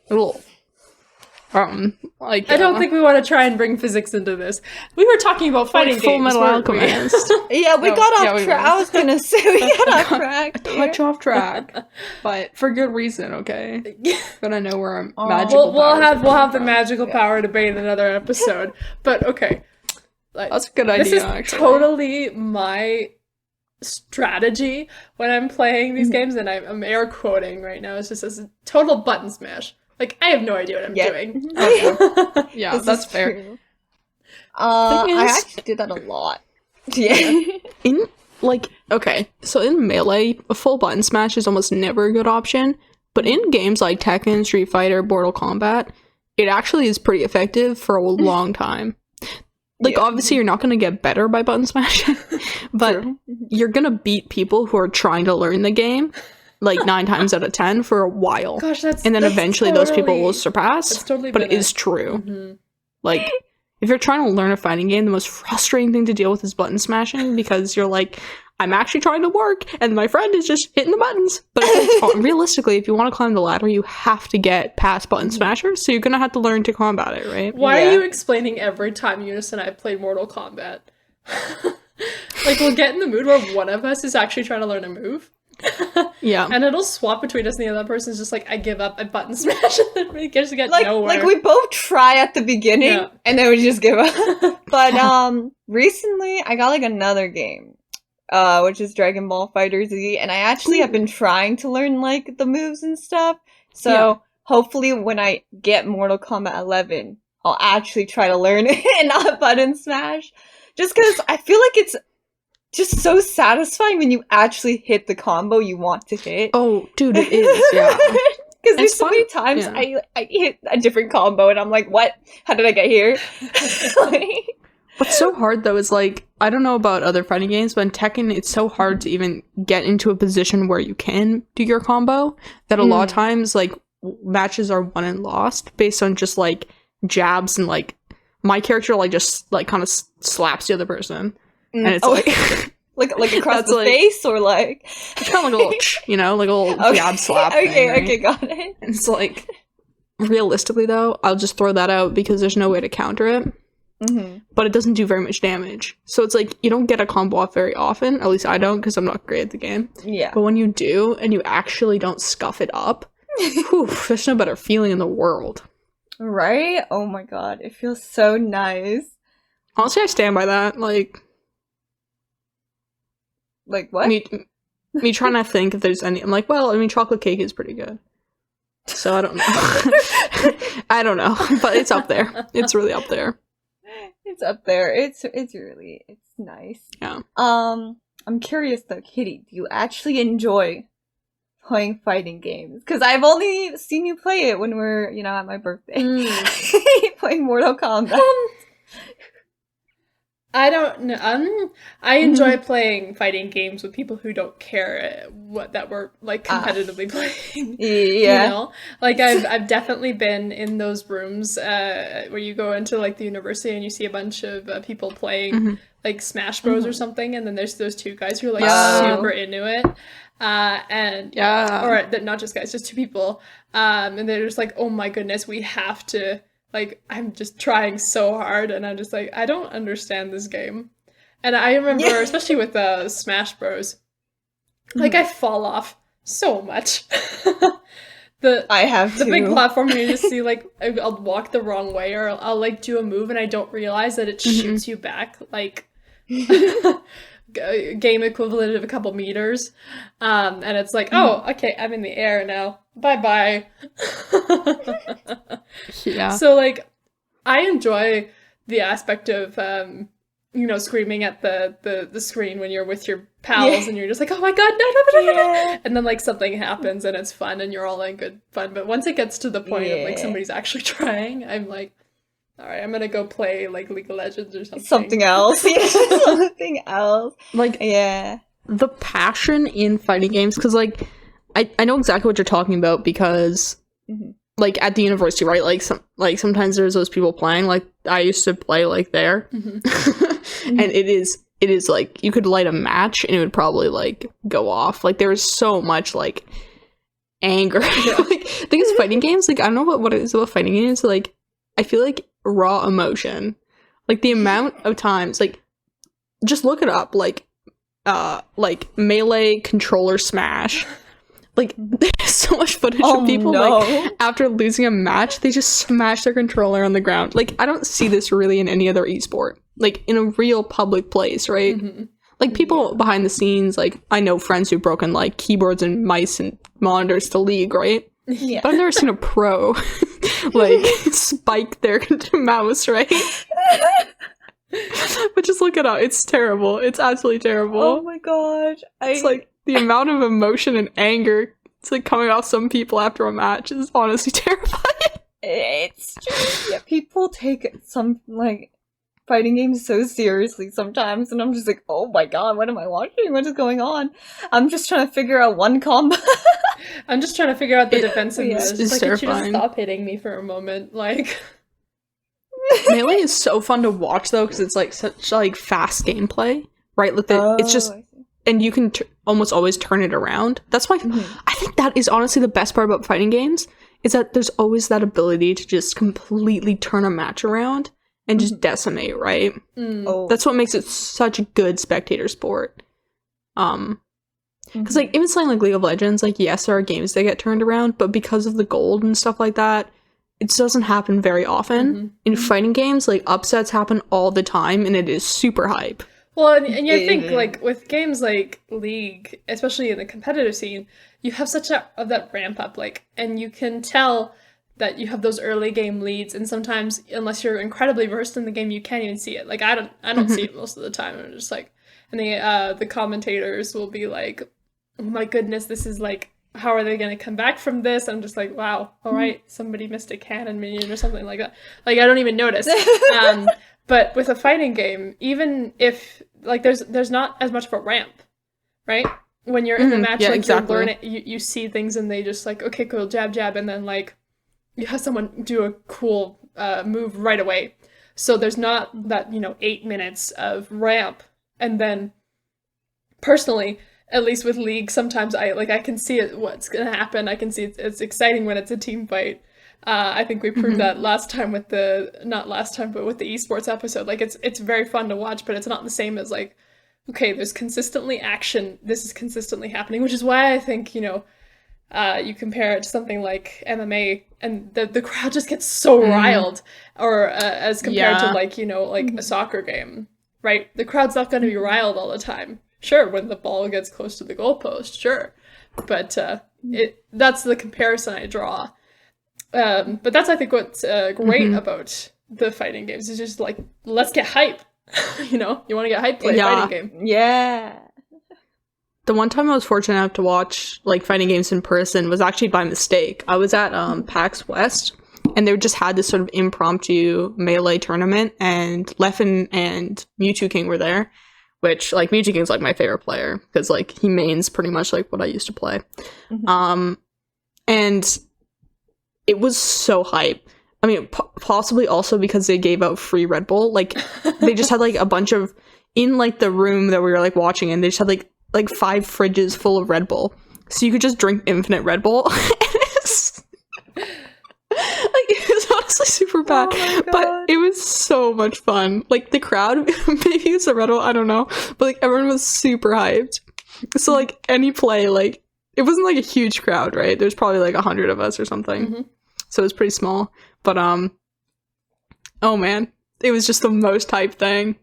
Like I don't think we want to try and bring physics into this. We were talking about fighting like Full games. Metal weren't we? Alchemist. Yeah, we No, got yeah, off we track. were. I was gonna say we got off track. Touch off track, but for good reason. Okay, but I know where I'm Oh. magical. We'll powers are have coming the from. magical power debate in another episode. But okay, like, That's a good this idea. is Actually, totally my strategy when I'm playing these games, and I'm air quoting right now. It's just a total button smash. Like I have no idea what I'm Yeah. doing. yeah, This that's is fair. true. Thing I is- actually did that a lot. Yeah. In like okay, so in Melee, a full button smash is almost never a good option. But in games like Tekken, Street Fighter, Mortal Kombat, it actually is pretty effective for a long time. Like Yeah. obviously you're not gonna get better by button smashing, but True. you're gonna beat people who are trying to learn the game like 9 times out of 10 for a while. Gosh, that's And then that's eventually those people totally- will surpass. That's totally. But been it is true. Mhm. Like, if you're trying to learn a fighting game, the most frustrating thing to deal with is button smashing because you're like, I'm actually trying to work, and my friend is just hitting the buttons. But realistically, if you want to climb the ladder, you have to get past button smashers, so you're gonna have to learn to combat it, right? Why Yeah. are you explaining every time Eunice and I play Mortal Kombat? Like, we'll get in the mood where one of us is actually trying to learn a move, Yeah. and it'll swap between us, and the other person's just like, I give up, I button smash, and then we just get Like nowhere. we both try at the beginning Yeah. and then we just give up. But recently I got like another game, which is Dragon Ball Fighter Z, and I actually have been trying to learn like the moves and stuff. So Yeah. hopefully when I get Mortal Kombat 11, I'll actually try to learn it and not button smash. Just because I feel like it's just so satisfying when you actually hit the combo you want to hit. Oh, dude, it is, yeah. Because there's It's so many fun, times yeah. I hit a different combo and I'm like, what? How did I get here? Like, What's so hard though is like I don't know about other fighting games, but in Tekken it's so hard to even get into a position where you can do your combo that a lot of times like matches are won and lost based on just like jabs and like my character like just like kind of slaps the other person and it's oh, like like across That's the like- face or like it's kind of like a little you know like a little okay, jab slap Okay, thing, right? okay, got it. And it's like realistically though I'll just throw that out because there's no way to counter it. Mm-hmm. But it doesn't do very much damage. So it's like you don't get a combo off very often. At least I don't because I'm not great at the game. Yeah. But when you do and you actually don't scuff it up, whew, there's no better feeling in the world. Right? Oh my god, it feels so nice. Honestly, I stand by that. Like Like what? me trying to think if there's any. I'm like, well, I mean, chocolate cake is pretty good. So I don't know. I don't know, but it's up there. It's really up there. It's up there. It's nice. Yeah. I'm curious though, Kitty, do you actually enjoy playing fighting games? Because I've only seen you play it when we're, at my birthday. Playing Mortal Kombat. I don't know. I enjoy playing fighting games with people who don't care that we're like competitively playing. Yeah. You know, like I've definitely been in those rooms where you go into like the university and you see a bunch of people playing like Smash Bros or something, and then there's those two guys who are like Yeah. super into it, and Yeah. or not just guys, just two people, and they're just like, oh my goodness, we have to. Like, I'm just trying so hard, and I'm just like, I don't understand this game. And I remember, especially with Smash Bros, like, I fall off so much. I have the to. big platform, you just see, like, I'll walk the wrong way, or I'll like, do a move, and I don't realize that it shoots you back, like, game equivalent of a couple meters. And it's like, oh, okay, I'm in the air now. Bye-bye. Yeah. So, like, I enjoy the aspect of screaming at the screen when you're with your pals and you're just like, oh my god, no. And then like something happens and it's fun and you're all in good fun. But once it gets to the point of like somebody's actually trying, I'm like, all right, I'm gonna go play like League of Legends or something. Something else. Something else. Like, the passion in fighting games, because like I know exactly what you're talking about, because like at the university, right? Like sometimes there's those people playing. Like I used to play like there, and it is like you could light a match and it would probably like go off. Like there was so much like anger. Like I think it's fighting games. Like I don't know what it is about fighting games. Like I feel like raw emotion. Like the amount of times, like just look it up. Like melee controller smash. Like, there's so much footage of people, like, after losing a match, they just smash their controller on the ground. Like, I don't see this really in any other esport. Like, in a real public place, right? Like, people behind the scenes, like, I know friends who've broken, like, keyboards and mice and monitors to League, right? Yeah. But I've never seen a pro, like, spike their mouse, right? But just look it up. It's terrible. It's absolutely terrible. Oh my god. It's like, the amount of emotion and anger it's like coming off some people after a match is honestly terrifying. It's true. Yeah, people take some like fighting games so seriously sometimes, and I'm just like, oh my god, what am I watching? What is going on? I'm just trying to figure out one combo. I'm just trying to figure out the defensiveness. It's like, terrifying. could you just stop hitting me for a moment? Like, Melee is so fun to watch though, because it's like such like fast gameplay, right? Like it's just. And you can almost always turn it around. That's why I think that is honestly the best part about fighting games, is that there's always that ability to just completely turn a match around and just decimate, right? That's what makes it such a good spectator sport. Because like even something like League of Legends, like yes, there are games that get turned around, but because of the gold and stuff like that, it doesn't happen very often. In fighting games, like upsets happen all the time, and it is super hype. Well, and you think, like, with games like League, especially in the competitive scene, you have such of that ramp up, like, and you can tell that you have those early game leads, and sometimes, unless you're incredibly versed in the game, you can't even see it. Like, I don't see it most of the time. I'm just like, and the commentators will be like, oh my goodness, this is like, how are they going to come back from this? I'm just like, wow, all right, somebody missed a cannon minion or something like that. Like, I don't even notice. But with a fighting game, even if, like, there's not as much of a ramp, right? When you're in the match, like, exactly. You're learning, you see things and they just, like, okay, cool, jab, jab, and then, like, you have someone do a cool move right away. So there's not that, 8 minutes of ramp. And then, personally, at least with League, sometimes I can see what's going to happen. I can see it's exciting when it's a team fight. I think we proved that last time with not last time, but with the esports episode. Like, it's very fun to watch, but it's not the same as, like, okay, there's consistently action, this is consistently happening, which is why I think, you compare it to something like MMA, and the crowd just gets so riled, or as compared to, like, a soccer game, right? The crowd's not going to be riled all the time. Sure, when the ball gets close to the goalpost, sure. But that's the comparison I draw. But that's, I think, what's great about the fighting games is just like, let's get hype. You want to get hype, play a fighting game. Yeah. The one time I was fortunate enough to watch like fighting games in person was actually by mistake. I was at PAX West, and they just had this sort of impromptu melee tournament, and Leffen and Mewtwo King were there, which, like, Mewtwo King's like my favorite player because, like, he mains pretty much like what I used to play. And it was so hype. I mean, possibly also because they gave out free Red Bull. Like, they just had, like, a bunch of... In, like, the room that we were, like, watching in, they just had, like 5 fridges full of Red Bull. So you could just drink infinite Red Bull. It was honestly super bad. But it was so much fun. Like, the crowd, maybe it's a Red Bull, I don't know. But, like, everyone was super hyped. So, like, any play, like... It wasn't, like, a huge crowd, right? There's probably, like, 100 of us or something. So it was pretty small. But, oh man, it was just the most hype thing.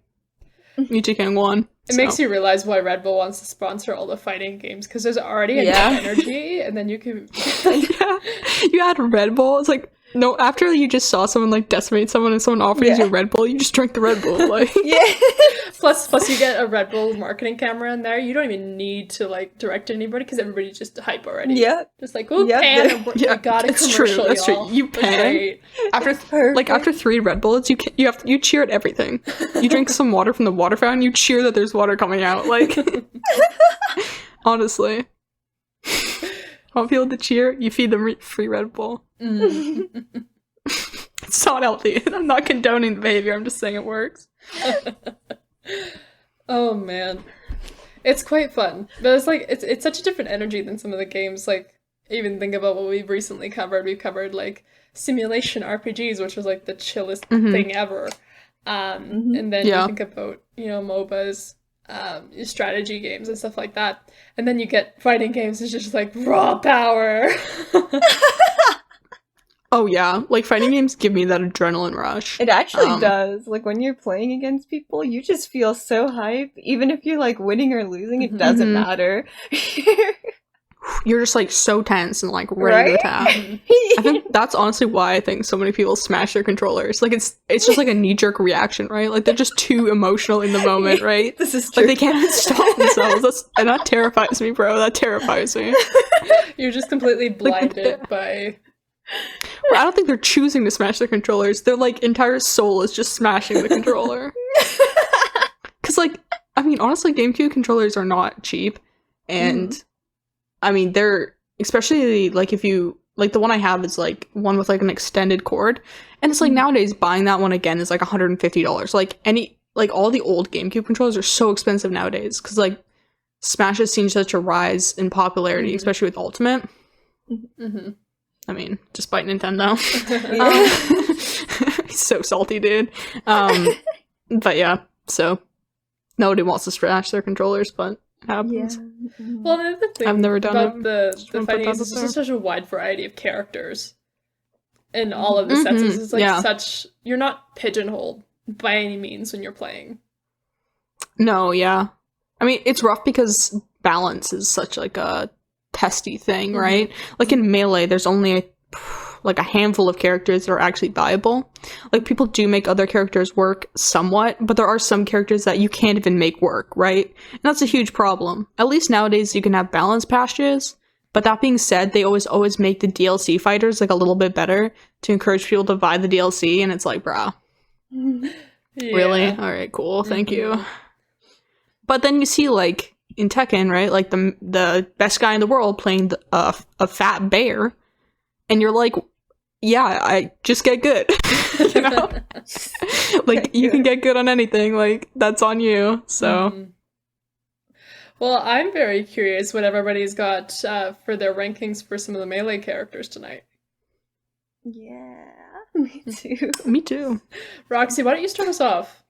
Mewtwo King won. It makes you realize why Red Bull wants to sponsor all the fighting games, because there's already enough energy, and then you can... Yeah, you add Red Bull, it's like, No, after you just saw someone like decimate someone and someone offers you a Red Bull, you just drink the Red Bull. Like, Yeah. Plus, you get a Red Bull marketing camera in there. You don't even need to like direct anybody because everybody's just hype already. Yeah. Just like, ooh, Yeah, pan, they're- and we yeah, got a it's commercial, true. That's y'all. true. You It's pan. great. After 3 Red Bullets, you cheer at everything. You drink some water from the water fountain, you cheer that there's water coming out. Like, honestly, want people to cheer? You feed them free Red Bull. It's not healthy. I'm not condoning the behavior. I'm just saying it works. Oh man, it's quite fun, but it's like it's such a different energy than some of the games. Like, even think about what we've recently covered. We've covered like simulation RPGs, which was like the chillest thing ever. And then you think about, you know, MOBAs, strategy games and stuff like that, and then you get fighting games. It's just like raw power. Oh yeah, like fighting games give me that adrenaline rush. It actually does. Like, when you're playing against people, you just feel so hype. Even if you're, like, winning or losing, it doesn't matter. You're just like so tense and like ready to attack. I think that's honestly why I think so many people smash their controllers. Like, it's just like a knee-jerk reaction, right? Like, they're just too emotional in the moment, right? This is true. Like, they can't even stop themselves. And that terrifies me, bro. That terrifies me. You're just completely blinded by... Well, I don't think they're choosing to smash their controllers. Their, like, entire soul is just smashing the controller. Because, like, I mean, honestly, GameCube controllers are not cheap. And, I mean, they're, especially, like, if you, like, the one I have is, like, one with, like, an extended cord. And it's, like, nowadays, buying that one again is, like, $150. Like, all the old GameCube controllers are so expensive nowadays. Because, like, Smash has seen such a rise in popularity, especially with Ultimate. I mean, despite Nintendo. He's so salty, dude. But yeah, so nobody wants to smash their controllers, but it happens. Well, the other thing I've never done about it. the fighting games is there's just such a wide variety of characters in all of the sets. It's like such... You're not pigeonholed by any means when you're playing. No, yeah. I mean, it's rough because balance is such, like, a testy thing, right? Like, in Melee, there's only like a handful of characters that are actually viable. Like, people do make other characters work somewhat, but there are some characters that you can't even make work, right? And that's a huge problem. At least nowadays you can have balance patches, but that being said, they always make the DLC fighters like a little bit better to encourage people to buy the DLC, and it's like, bruh. Really? Alright, cool, thank you. But then you see, like, in Tekken, right, like, the best guy in the world playing a fat bear, and you're like, yeah, I just get good. You know? Like, you can get good on anything, like, that's on you, so. Well, I'm very curious what everybody's got for their rankings for some of the Melee characters tonight. Yeah, me too. Me too. Roxy, why don't you start us off?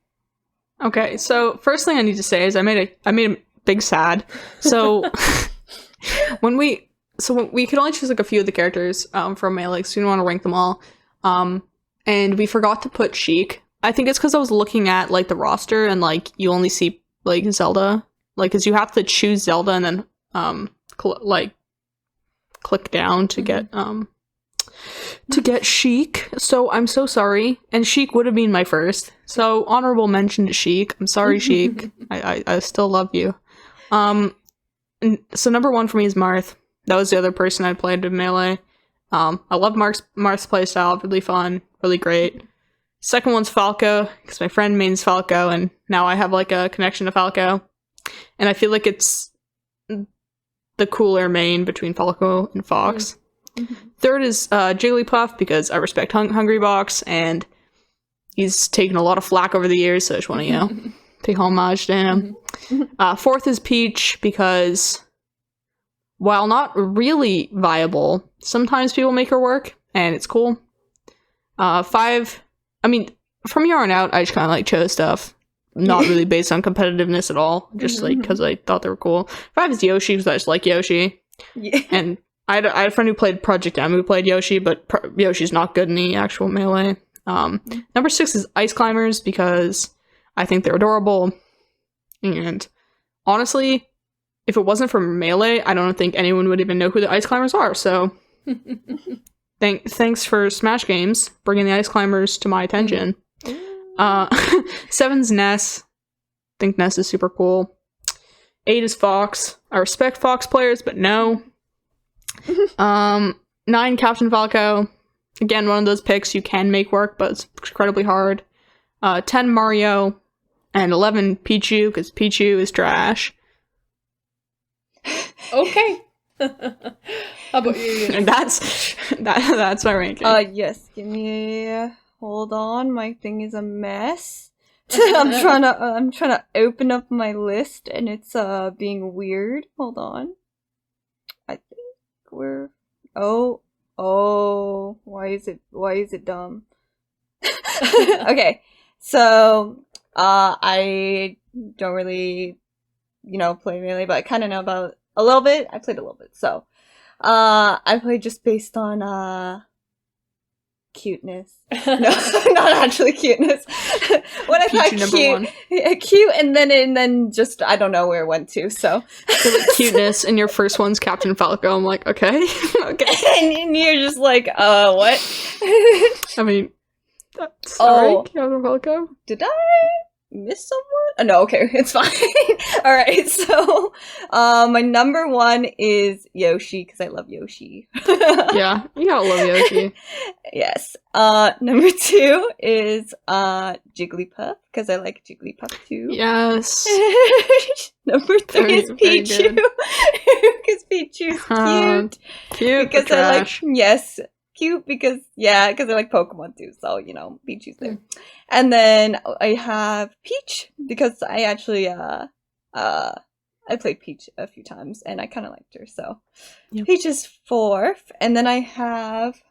Okay, so first thing I need to say is I made a big sad. So when we could only choose like a few of the characters from Melee, so we didn't want to rank them all. And we forgot to put Sheik. I think it's because I was looking at like the roster and like you only see like Zelda, like because you have to choose Zelda and then click down to get Sheik. So I'm so sorry. And Sheik would have been my first. So honorable mention to Sheik. I'm sorry, Sheik. I still love you. So number 1 for me is Marth. That was the other person I played in Melee. I love Marth's playstyle. Really fun. Really great. Second one's Falco, because my friend mains Falco, and now I have like a connection to Falco. And I feel like it's the cooler main between Falco and Fox. Third is Jigglypuff, because I respect Hungrybox, and he's taken a lot of flack over the years, so I just want to, pay homage to him. Fourth is Peach, because while not really viable, sometimes people make her work, and it's cool. 5, I mean, from here on out, I just kind of like chose stuff. Not really based on competitiveness at all, just like because I thought they were cool. 5 is Yoshi, because I just like Yoshi. And I had a friend who played Project M who played Yoshi, but Yoshi's not good in the actual Melee. Number 6 is Ice Climbers, because I think they're adorable. And honestly, if it wasn't for Melee, I don't think anyone would even know who the Ice Climbers are, so thanks for Smash Games bringing the Ice Climbers to my attention. 7's Ness. I think Ness is super cool. 8 is Fox. I respect Fox players, but no. 9 Captain Falco. Again, one of those picks you can make work, but it's incredibly hard. 10 Mario. And 11 Pichu, because Pichu is trash. Okay. How about you? And that's my ranking. Yes. Give me. Hold on. My thing is a mess. I'm trying to open up my list, and it's being weird. Hold on. I think we're. Oh. Why is it dumb? Okay. So. I don't really, play Melee, but I kind of know about a little bit. I played a little bit, so I played just based on cuteness. No, not actually cuteness. When I thought cute, and then just I don't know where it went to. So cuteness, and your first one's Captain Falco. I'm like, okay, okay, and you're just like, what? I mean. Sorry, Captain Falco. Did I miss someone? Oh, no, okay, it's fine. Alright, so my number 1 is Yoshi, because I love Yoshi. Yeah, you gotta love Yoshi. Yes. Number 2 is Jigglypuff, because I like Jigglypuff too. Yes. Number 3 is Pichu, because Pichu's cute. Cute, because I like, yes. Cute because I like Pokemon too, so Pichu's there. And then I have Peach because I actually I played Peach a few times and I kind of liked her, so yep. Peach is 4th, and then I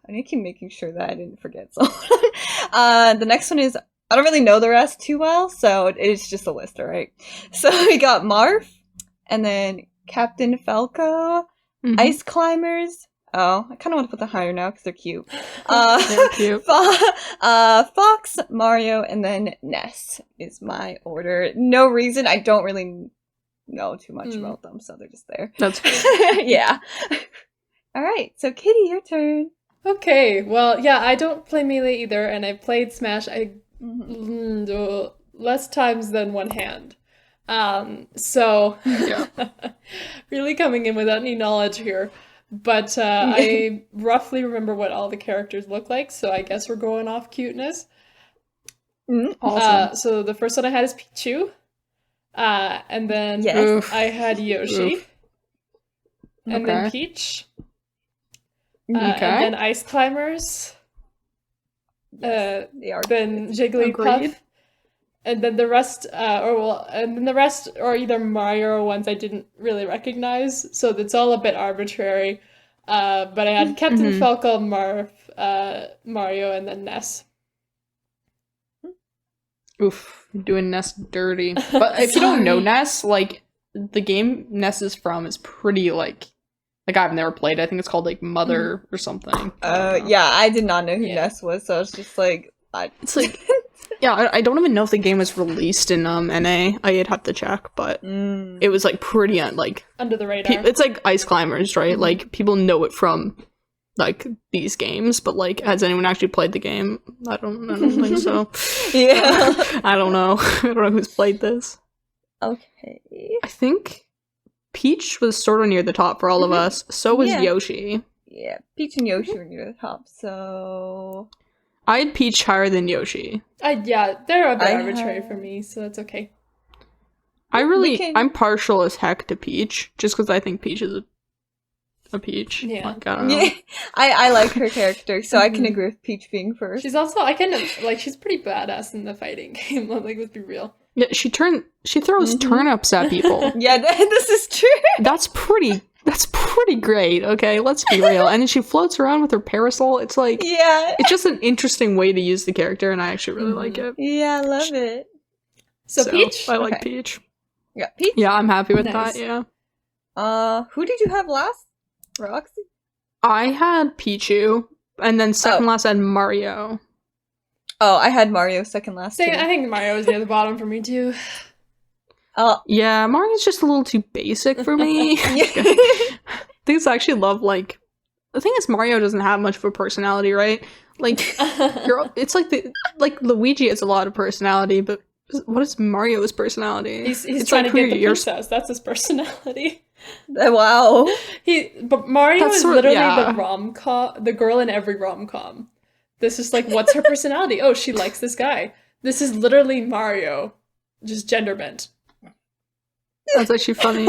need to keep making sure that I didn't forget someone. The next one is I don't really know the rest too well, so it's just a list, alright. So we got Marth, and then Captain Falco, Ice Climbers. Oh, I kind of want to put them higher now because they're cute. They're cute. Fox, Mario, and then Ness is my order. No reason. I don't really know too much about them, so they're just there. That's yeah. All right, so Kitty, your turn. Okay, well, yeah, I don't play Melee either, and I've played Smash less times than one hand. So, yeah. Really coming in without any knowledge here. But I roughly remember what all the characters look like, so I guess we're going off cuteness. Awesome. So the first one I had is Pichu. And then I had Yoshi. And then Peach. And then Ice Climbers. Yes, then Jigglypuff. And then the rest, are either Mario or ones I didn't really recognize, so it's all a bit arbitrary. But I had Captain Falco, Marth, Mario, and then Ness. Oof, doing Ness dirty. But if you don't know Ness, like, the game Ness is from is pretty, like I've never played. I think it's called, like, Mother or something. Yeah, I did not know who Ness was, so I was just like, It's like... Yeah, I don't even know if the game was released in NA. I'd have to check, but it was like pretty under the radar. It's like Ice Climbers, right? Like people know it from like these games, but like has anyone actually played the game? I don't think so. Yeah, I don't know. I don't know who's played this. Okay, I think Peach was sort of near the top for all of us. So was Yoshi. Yeah, Peach and Yoshi were near the top. So. I had Peach higher than Yoshi. They're a bit arbitrary for me, so that's okay. I'm partial as heck to Peach, just because I think Peach is a Peach. Yeah. Like, I don't know. Yeah, I like her character, so I can agree with Peach being first. She's also, she's pretty badass in the fighting game, like, let's be real. Yeah, she throws turnips at people. Yeah, this is true. That's pretty great, okay? Let's be real. And then she floats around with her parasol. It's like, it's just an interesting way to use the character, and I actually really like it. Yeah, I love it. So Peach? I like Peach. Yeah, Peach? Yeah, I'm happy with that, yeah. Who did you have last? Roxy? I had Pichu, and then second last I had Mario. Oh, I had Mario second last too. I think Mario was near the bottom for me too. Yeah, Mario's just a little too basic for me. Things I actually love, like the thing is, Mario doesn't have much of a personality, right? Like, it's like Luigi has a lot of personality, but what is Mario's personality? He's trying to get the princess. That's his personality. Wow. But Mario That's is literally the rom-com, the girl in every rom-com. This is like, what's her personality? Oh, she likes this guy. This is literally Mario, just gender bent. That's actually funny.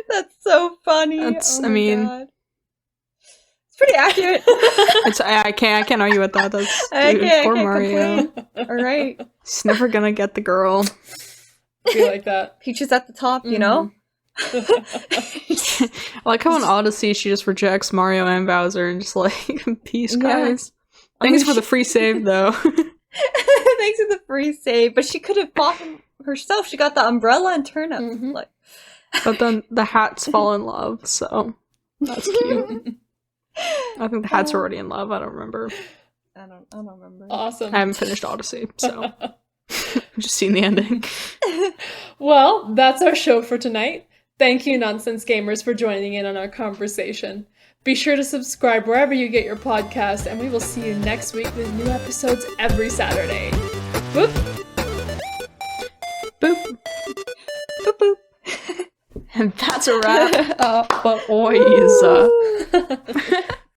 That's so funny. That's, oh I my mean, God. It's pretty accurate. I can't argue with that. That's poor Mario. Complain. All right. He's never gonna get the girl. Be like that. Peach is at the top, you know? I like how in Odyssey she just rejects Mario and Bowser and just like, peace, guys. Thanks for the free save, though. Thanks for the free save, but she could have bought him herself. She got the umbrella and turnip. Like, but then the hats fall in love, so that's cute. I think the hats are already in love. I don't remember. I don't remember. Awesome. I haven't finished Odyssey, so I've just seen the ending. Well, that's our show for tonight. Thank you, Nonsense Gamers, for joining in on our conversation. Be sure to subscribe wherever you get your podcast, and we will see you next week with new episodes every Saturday. Boop! Boop. Boop boop. And that's a wrap. But boys.